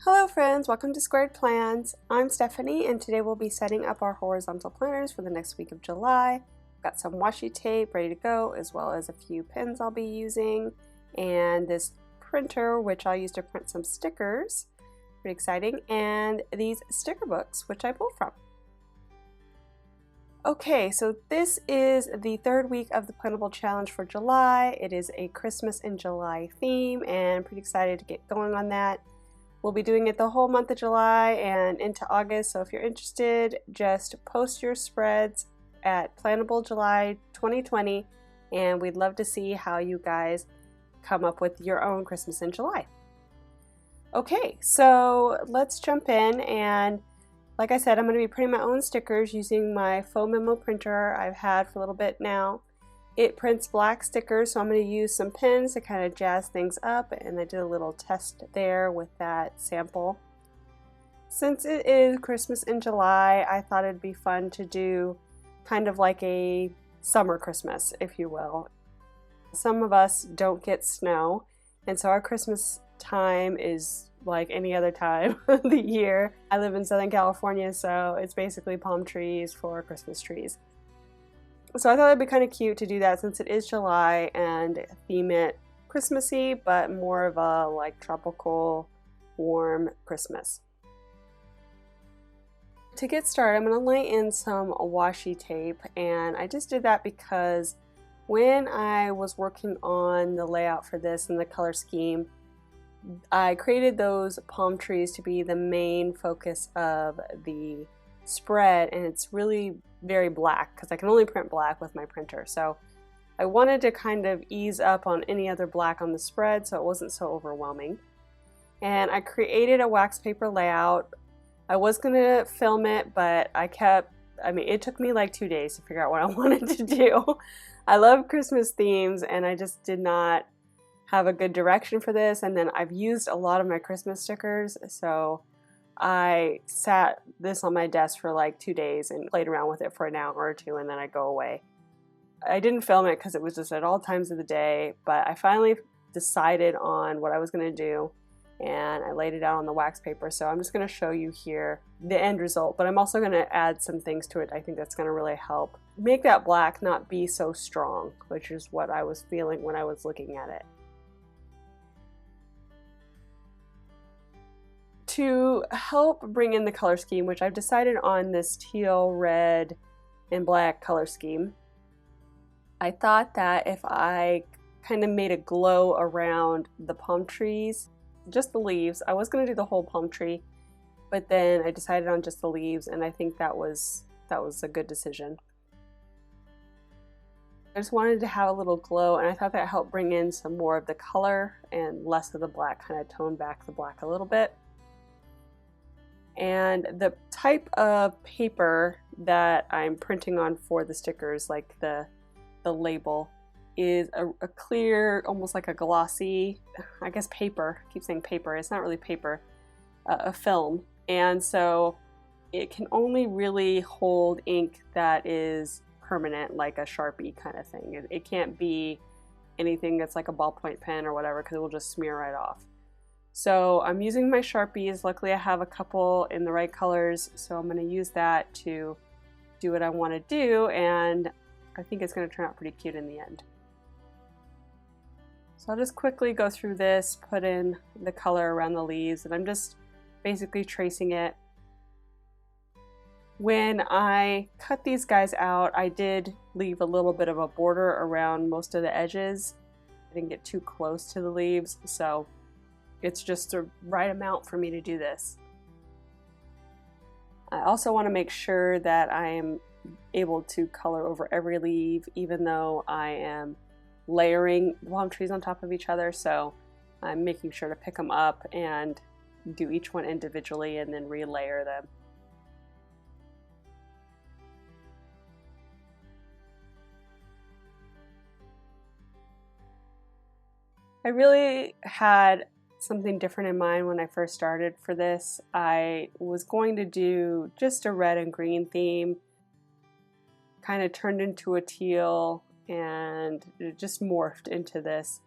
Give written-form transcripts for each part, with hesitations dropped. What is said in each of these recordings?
Hello friends, welcome to Squared Plans. I'm Stephanie and today we'll be setting up our horizontal planners for the next week of July. Got some washi tape ready to go, as well as a few pins I'll be using, and this printer which I'll use to print some stickers. Pretty exciting. And these sticker books which I pulled from. Okay, so this is the third week of the Planable challenge for July. It is a Christmas in July theme and I'm pretty excited to get going on that. We'll be doing it the whole month of July and into August, so if you're interested, just post your spreads at Planable July 2020, and we'd love to see how you guys come up with your own Christmas in July. Okay, so let's jump in, and like I said, I'm going to be printing my own stickers using my foam memo printer I've had for a little bit now. It prints black stickers, so I'm going to use some pins to kind of jazz things up, and I did a little test there with that sample. Since it is Christmas in July, I thought it'd be fun to do kind of like a summer Christmas, if you will. Some of us don't get snow, and so our Christmas time is like any other time of the year. I live in Southern California, so it's basically palm trees for Christmas trees. So I thought it'd be kind of cute to do that since it is July and theme it Christmassy, but more of a like tropical, warm Christmas. To get started, I'm going to lay in some washi tape, and I just did that because when I was working on the layout for this and the color scheme, I created those palm trees to be the main focus of the spread, and it's really very black because I can only print black with my printer. So I wanted to kind of ease up on any other black on the spread so it wasn't so overwhelming. And I created a wax paper layout. I was going to film it, but it took me like 2 days to figure out what I wanted to do. I love Christmas themes and I just did not have a good direction for this, and then I've used a lot of my Christmas stickers, so I sat this on my desk for like 2 days and played around with it for an hour or two, and then I go away. I didn't film it because it was just at all times of the day, but I finally decided on what I was going to do, and I laid it out on the wax paper. So I'm just going to show you here the end result, but I'm also going to add some things to it. I think that's going to really help make that black not be so strong, which is what I was feeling when I was looking at it. To help bring in the color scheme, which I've decided on this teal, red, and black color scheme, I thought that if I kind of made a glow around the palm trees, just the leaves, I was going to do the whole palm tree, but then I decided on just the leaves, and I think that was a good decision. I just wanted to have a little glow, and I thought that helped bring in some more of the color and less of the black, kind of tone back the black a little bit. And the type of paper that I'm printing on for the stickers, like the label, is a clear, almost like a glossy, I guess paper. I keep saying paper, it's not really paper, a film. And so it can only really hold ink that is permanent, like a Sharpie kind of thing. It can't be anything that's like a ballpoint pen or whatever, because it will just smear right off. So I'm using my Sharpies. Luckily I have a couple in the right colors, so I'm going to use that to do what I want to do, and I think it's going to turn out pretty cute in the end. So I'll just quickly go through this, put in the color around the leaves, and I'm just basically tracing it. When I cut these guys out, I did leave a little bit of a border around most of the edges. I didn't get too close to the leaves, so it's just the right amount for me to do this. I also want to make sure that I am able to color over every leaf, even though I am layering palm trees on top of each other. So I'm making sure to pick them up and do each one individually and then relayer them. I really had something different in mind when I first started for this. I was going to do just a red and green theme, kind of turned into a teal, and it just morphed into this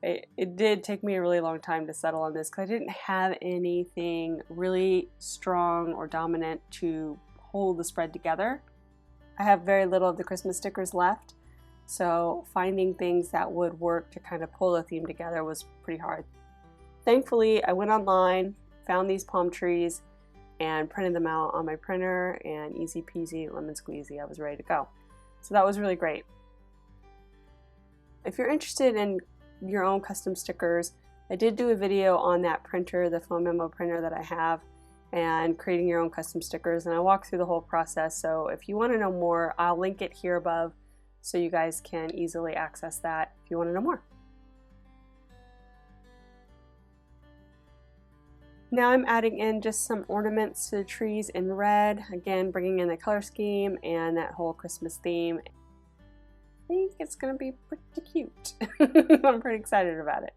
it did take me a really long time to settle on this because I didn't have anything really strong or dominant to hold the spread together. I have very little of the Christmas stickers left, so finding things that would work to kind of pull the theme together was pretty hard. Thankfully, I went online, found these palm trees, and printed them out on my printer, and easy peasy lemon squeezy, I was ready to go. So that was really great. If you're interested in your own custom stickers, I did do a video on that printer, the foam memo printer that I have, and creating your own custom stickers, and I walk through the whole process. So if you want to know more, I'll link it here above so you guys can easily access that if you want to know more. Now I'm adding in just some ornaments to the trees in red, again bringing in the color scheme and that whole Christmas theme. I think it's going to be pretty cute. I'm pretty excited about it.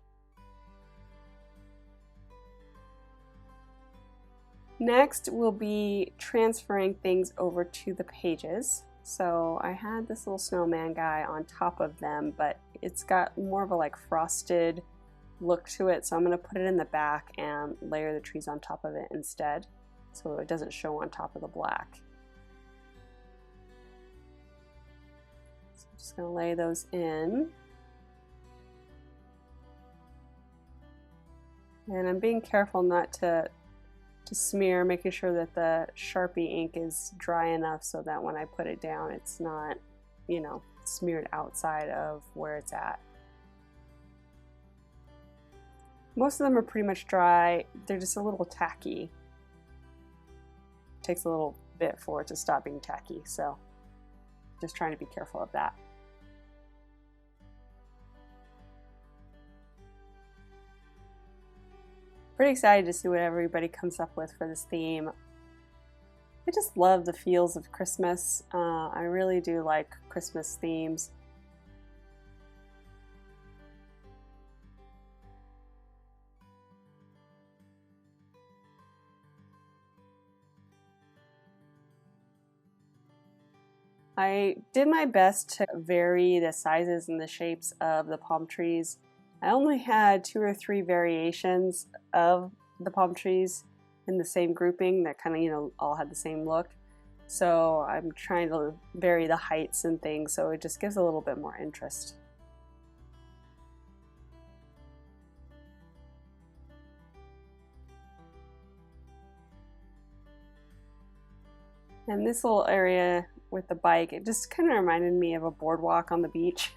Next we'll be transferring things over to the pages. So I had this little snowman guy on top of them, but it's got more of a like frosted look to it, so I'm going to put it in the back and layer the trees on top of it instead, so it doesn't show on top of the black. So I'm just going to lay those in, and I'm being careful not to smear, making sure that the Sharpie ink is dry enough so that when I put it down it's not, you know, smeared outside of where it's at. Most of them are pretty much dry, they're just a little tacky. It takes a little bit for it to stop being tacky, so just trying to be careful of that. Pretty excited to see what everybody comes up with for this theme. I just love the feels of Christmas. I really do like Christmas themes. I did my best to vary the sizes and the shapes of the palm trees. I only had 2 or 3 variations of the palm trees in the same grouping that kind of, you know, all had the same look. So I'm trying to vary the heights and things so it just gives a little bit more interest. And this little area with the bike, it just kind of reminded me of a boardwalk on the beach.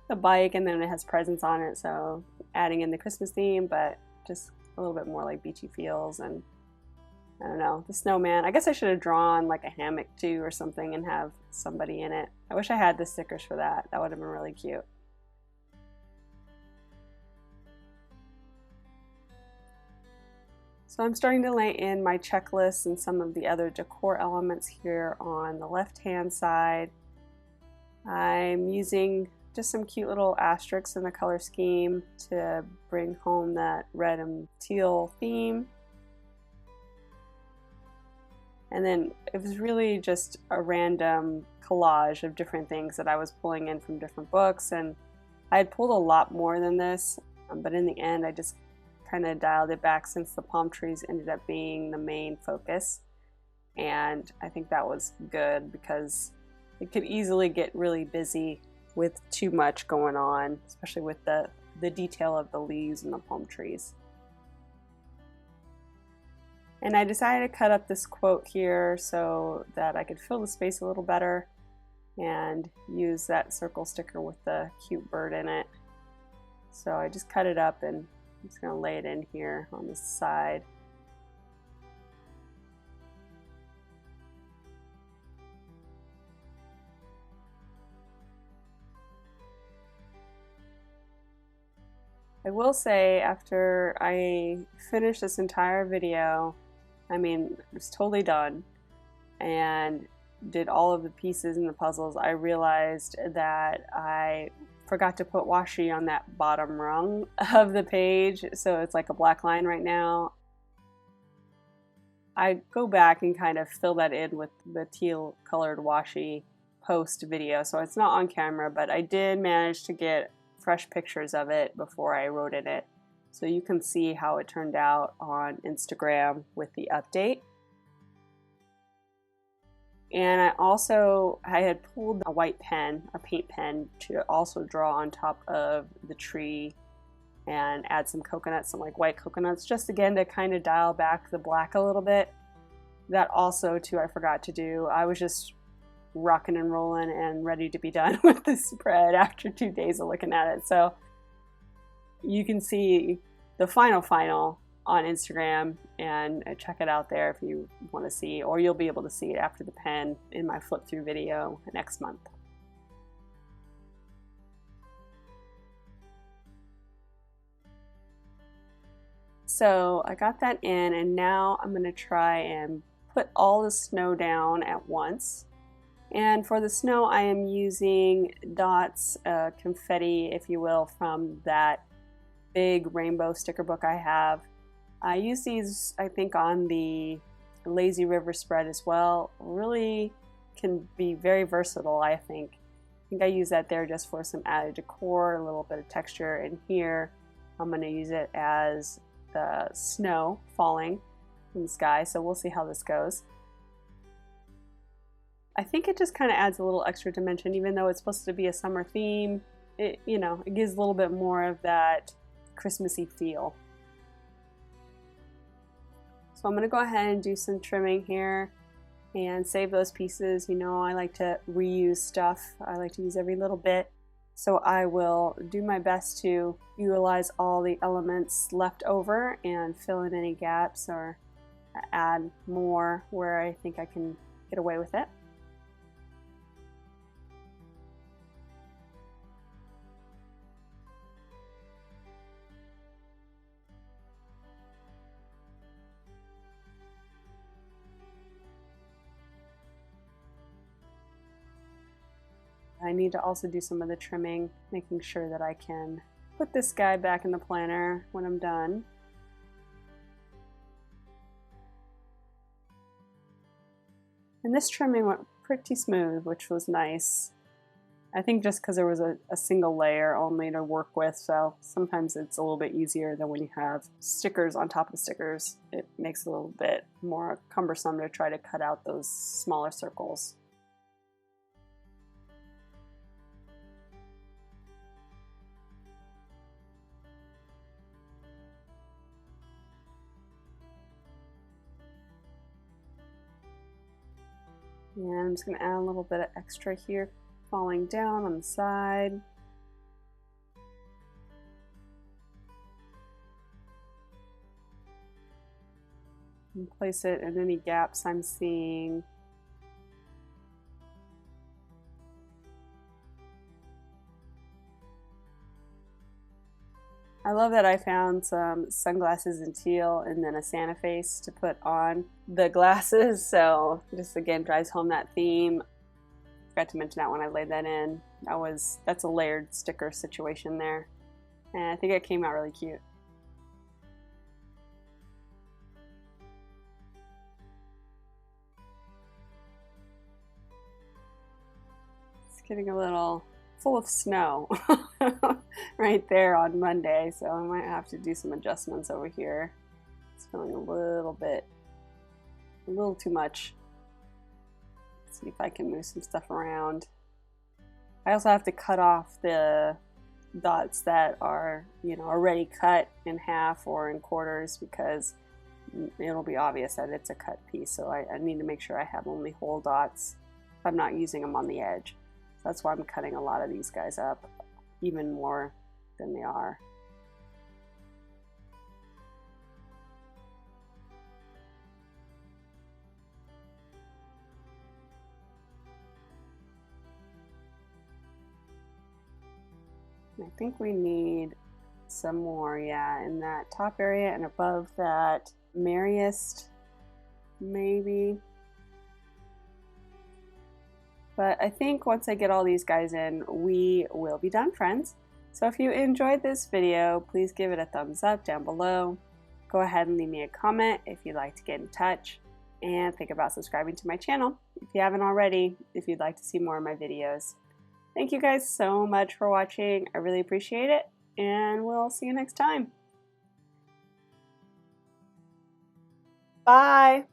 The bike, and then it has presents on it, so adding in the Christmas theme, but just a little bit more like beachy feels. And I don't know, the snowman, I guess I should have drawn like a hammock too or something and have somebody in it. I wish I had the stickers for that. That would have been really cute. So I'm starting to lay in my checklist and some of the other decor elements here on the left-hand side. I'm using just some cute little asterisks in the color scheme to bring home that red and teal theme. And then it was really just a random collage of different things that I was pulling in from different books, and I had pulled a lot more than this, but in the end I just kind of dialed it back since the palm trees ended up being the main focus. And I think that was good because it could easily get really busy with too much going on, especially with the detail of the leaves and the palm trees. And I decided to cut up this quote here so that I could fill the space a little better and use that circle sticker with the cute bird in it. So I just cut it up and I'm just going to lay it in here on the side. I will say, after I finished this entire video, I mean, it was totally done, and did all of the pieces and the puzzles, I realized that I forgot to put washi on that bottom rung of the page, so it's like a black line right now. I go back and kind of fill that in with the teal colored washi post video, so it's not on camera, but I did manage to get fresh pictures of it before I wrote in it. So you can see how it turned out on Instagram with the update. And I had pulled a white pen, a paint pen, to also draw on top of the tree and add some coconuts, some like white coconuts, just again to kind of dial back the black a little bit. That also too I forgot to do. I was just rocking and rolling and ready to be done with the spread after 2 days of looking at it. So you can see the final on Instagram, and check it out there if you want to see, or you'll be able to see it after the pen in my flip through video next month. So I got that in, and now I'm going to try and put all the snow down at once. And for the snow, I am using dots, confetti, if you will, from that big rainbow sticker book I have. I use these, I think, on the Lazy River spread as well. Really can be very versatile, I think. I use that there just for some added decor, a little bit of texture. And here, I'm going to use it as the snow falling from the sky. So we'll see how this goes. I think it just kind of adds a little extra dimension, even though it's supposed to be a summer theme. It gives a little bit more of that Christmassy feel. So I'm going to go ahead and do some trimming here and save those pieces. You know, I like to reuse stuff. I like to use every little bit. So I will do my best to utilize all the elements left over and fill in any gaps or add more where I think I can get away with it. I need to also do some of the trimming, making sure that I can put this guy back in the planner when I'm done. And this trimming went pretty smooth, which was nice. I think just because there was a single layer only to work with, so sometimes it's a little bit easier than when you have stickers on top of stickers. It makes it a little bit more cumbersome to try to cut out those smaller circles. And I'm just going to add a little bit of extra here, falling down on the side. And place it in any gaps I'm seeing. I love that I found some sunglasses in teal and then a Santa face to put on the glasses, so just again drives home that theme. Forgot to mention that when I laid that in. That's a layered sticker situation there, and I think it came out really cute. It's getting a little full of snow right there on Monday, so I might have to do some adjustments over here. It's feeling a little too much. Let's see if I can move some stuff around. I also have to cut off the dots that are, already cut in half or in quarters, because it'll be obvious that it's a cut piece, so I need to make sure I have only whole dots if I'm not using them on the edge. That's why I'm cutting a lot of these guys up, even more than they are. I think we need some more, yeah, in that top area and above that merriest, maybe. But I think once I get all these guys in, we will be done, friends. So if you enjoyed this video, please give it a thumbs up down below. Go ahead and leave me a comment if you'd like to get in touch, and think about subscribing to my channel if you haven't already, if you'd like to see more of my videos. Thank you guys so much for watching. I really appreciate it, and we'll see you next time. Bye!